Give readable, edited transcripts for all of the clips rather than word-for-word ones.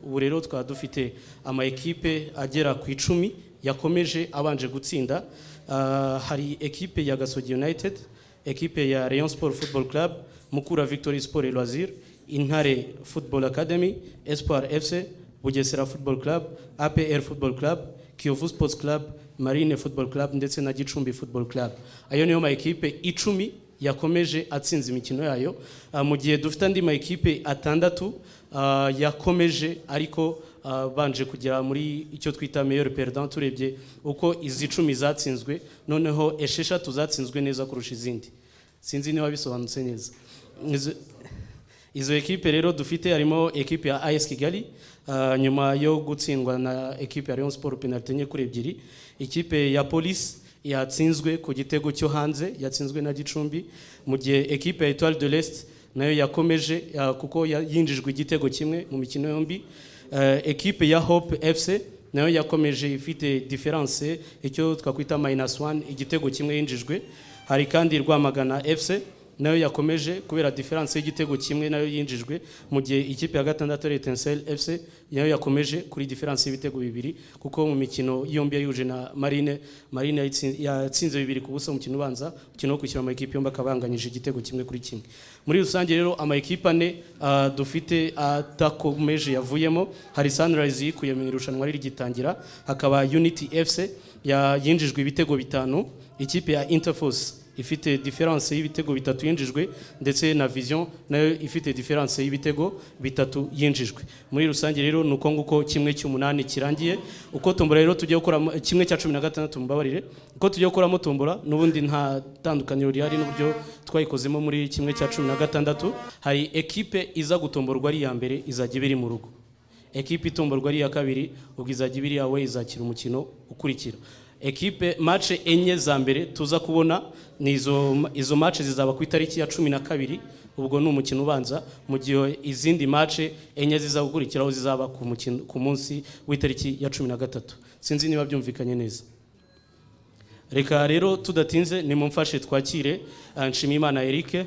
ubu rero twaba dufite ama ekipe agera ku 10 yakomeje abanje gutsinda. Hari ekipe ya Gasogi United, ekipe ya Rayon Sport Football Club, Mukura Victory Sport et Loisirs, Intare Football Academy, Espoir FC, Bugesera Football Club, APR Football Club, Kiyovu Sports Club, Marine Football Club ndetse na Gicumbi Football Club. Ayo niyo ma ekipe 10 yakomeje atsinze imikino yayo, mu gihe dufite andi ma ekipe atandatu yakomeje ariko banje kugera muri icyo twita meilleur perdant. Turebye uko izi 10 zatsinzwe, noneho esheshatu zatsinzwe neza kurusha izindi. Sinzi niba bisobanutse neza. Izo ekipe rero dufite harimo ekipe ya AS Kigali, nyuma yo gutsindwa na ekipe ya Rayon Sport penalty enye kuri 2. Ekipe ya Police yatsinzwe ku gitego cyo hanze, yatsinzwe na Gicumbi, mu gihe ekipe ya Etoile de l'Est nayo yakomeje kuko yinjijwe igitego kimwe mu mikino yombi. Ekipe ya Hope FC nayo yakomeje ifite difference icyo twakwita -1, igitego kimwe yinjijwe. Hari kandi Rwamagana FC nayo yakomeje kubera difference y'igitego kimwe nayo yinjijwe, mu gihe ikipe ya gatandatu Etincelle FC nayo yakomeje kuri difference y'ibitego 2 kuko mu mikino yombi yuje na Marine yatsinze 2 ku busa mu mukino ubanza, ukino kwishyura ama ekipe yombi akabanganyije igitego kimwe kuri kimwe. Muri rusange rero ama ekipe ane dufite atakomeje yavuyemo. Hari Sunrise yikuye mu irushanwa rigitangira, hakaba Unity FC yinjijwe ibitego 5, ikipe ya Interforce ifite difference y'ibitego 3 yinjijwe, ndetse na Vision nayo ifite difference y'ibitego 3 yinjijwe. Muri rusange rero nuko nguko kimwe cy'umunani kirangiye. Uko tombora rero tujye gukora kimwe cya 16 mubabarire, uko tujye gukoramo tombora nubundi nta tandukaniro rihari n'uburyo twayikozemo muri kimwe cya 16. Hari ekipe iza gutomborwa ari ya mbere izajya ibiri mu rugo, ekipe itomborwa ari ya kabiri ubwo izajya ibiri yawe izakira umukino ukurikira. Ekipe match enye za mbere tuza kubona izo match zizaba ku itariki ya 12, ubwo ni umukino ubanza, mu gihe izindi match enye zizagukurikiraho zizaba ku munsi w'itariki ya 13. Sinzi niba byumvikanye neza. Reka rero tudatinze nimumfashe twakire Nshimiyimana Eric,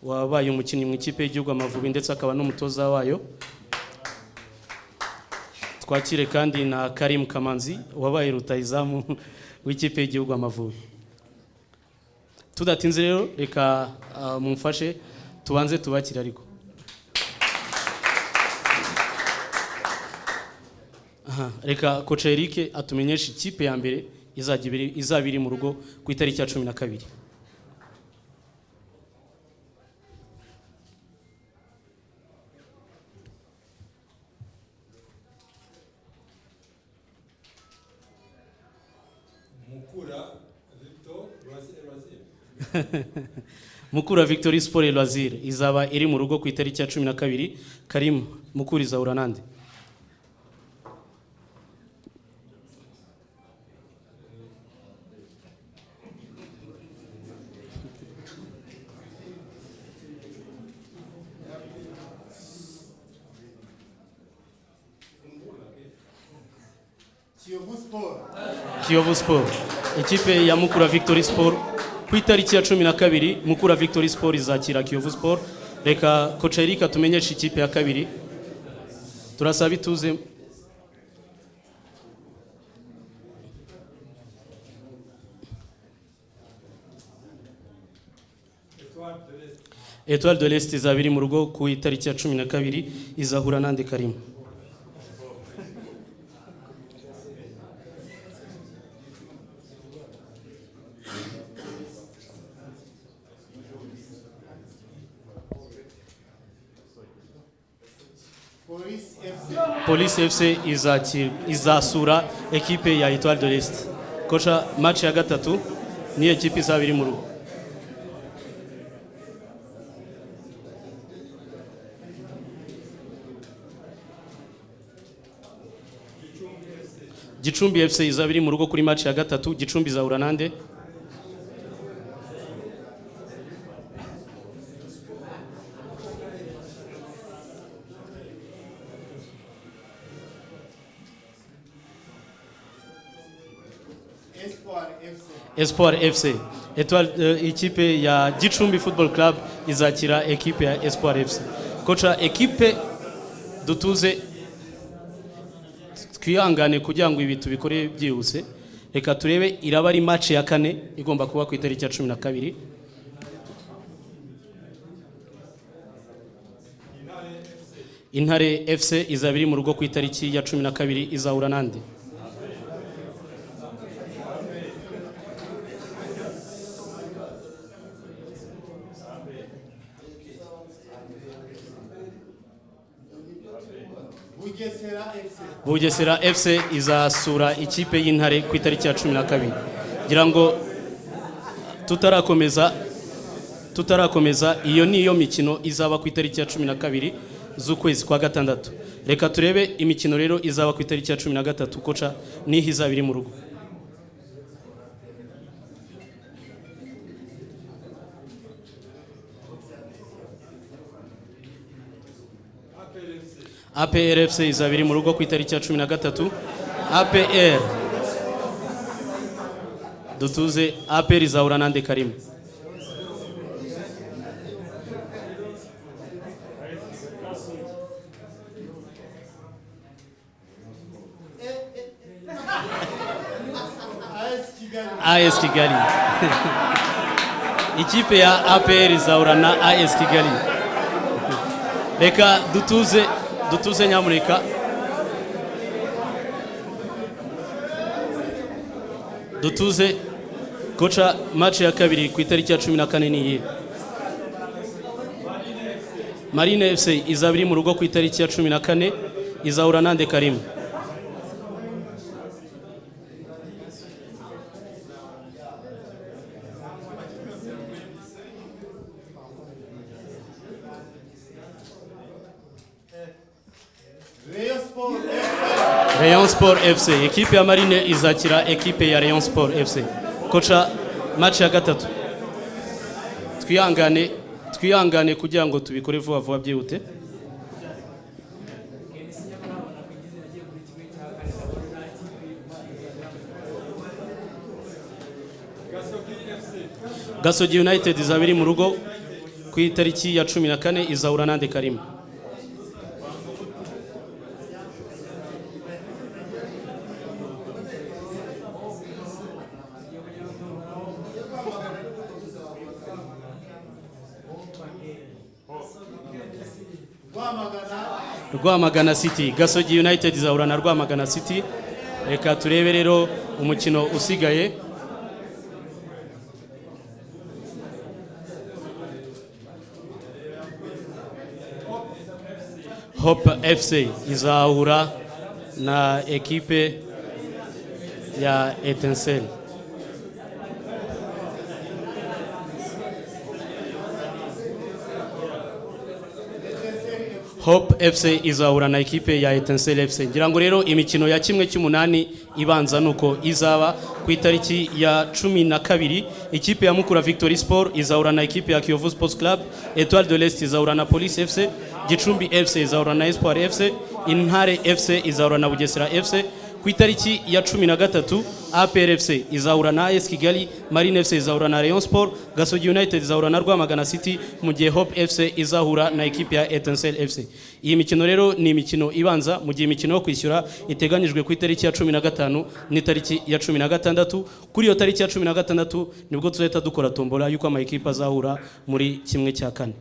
wabaye umukinnyi mu ikipe y'igihugu Amavubi ndetse akaba n'umutoza wayo. Twakire kandi na Karim Kamanzi wabaye rutayizamu w'ikipe y'igihugu Amavubi. Tudatinze rero reka mumfashe tubanze tubakira ariko. Reka Coach Eric atumenyesha ikipe ya mbere izabiri mu rugo ku itariki ya 12. Mukura Victory Sport et Loisirs izaba iri mu rugo ku itariki ya 12. Karim, Mukura izahura nande? Kiyovu Sport. Ikipe ya Mukura Victory Sport ku itariki ya 12. Mukura Victory Sport izakira Kiyovu Sport. Reka Coach Eric atumenyesha ikipe ya kabiri. Turasaba ituze. Etoile de l'Est izabiri mu rugo ku itariki ya 12 izahura nande Karim? Police FC izasura ekipe ya Etoile de l'Est. Kocha, match ya gatatu ni ekipe izabiri mu rugo. Gicumbi FC izabiri mu rugo kuri match ya gatatu. Gicumbi izahura nande? Espoir FC. Ikipe ya Gicumbi Football Club izakira ekipe ya Espoir FC. Kocha, ekipe dutuze twihangane kugira ngo ibi tubikore byihuse. Reka turebe iraba ari match ya kane igomba kuba ku itariki ya 12. Intare FC izabiri mu rugo ku itariki ya 12 izahura nande? Bugesera FC izasura ikipe y'Intare ku itariki ya 12. Ngira ngo tutarakomeza iyo niyo mikino izaba ku itariki ya 12 z'ukwezi kwa gatandatu. Reka turebe imikino rero izaba ku itariki ya 13 koca niho izabiri mu rugo. APR FC izabiri mu rugo ku itariki ya 13. APR dutuze APR izahura nande Karim? AS Kigali. Ikipe ya APR izahura na AS Kigali. Reka dutuze nyamureka. Dutuze kocha match ya kabiri ku itariki ya 14 niye. Marine FC izabiri mu rugo ku itariki ya 14 izahura nande Karim? Rayon Sport FC. Ekipe ya Marine izakira ekipe ya Rayon Sport FC. Kocha match ya gatatu. Twihangane kugira ngo tubikore vuba vuba byihute. Gasogi United izabiri mu rugo ku itariki ya 14 izahura nande Karim? Rwamagana City. Gasogi United izahura na Rwamagana City. Reka turebe rero umukino usigaye. Hope FC izahura na ekipe ya Etincelle. Hope FC izahura na ekipe ya Etincelle FC. Ngira ngo rero imikino ya kimwe cy'umunani ibanza nuko izaba ku itariki ya 12. Ikipe ya Mukura Victory Sport izahura na ekipe ya Kiyovu Sports Club. Etoile de l'Est izahura na Police FC. Gicumbi FC izahura na Espoir FC. Intare FC izahura na Bugesera FC. Ku itariki ya 13 APR FC izahura na AS Kigali. Marine FC izahura na Rayon Sport. Gasogi United izahura na Rwamagana City, mu gihe Hope FC izahura na ekipe ya Etincelle FC. Iyi mikino rero ni imikino ibanza, mu gihe imikino yo kwishyura iteganyijwe ku itariki ya 15 n'itariki ya 16. Kuri iyo tariki ya 16 nibwo tuzahita dukora tombola yuko ama ekipe azahura muri kimwe cya kane.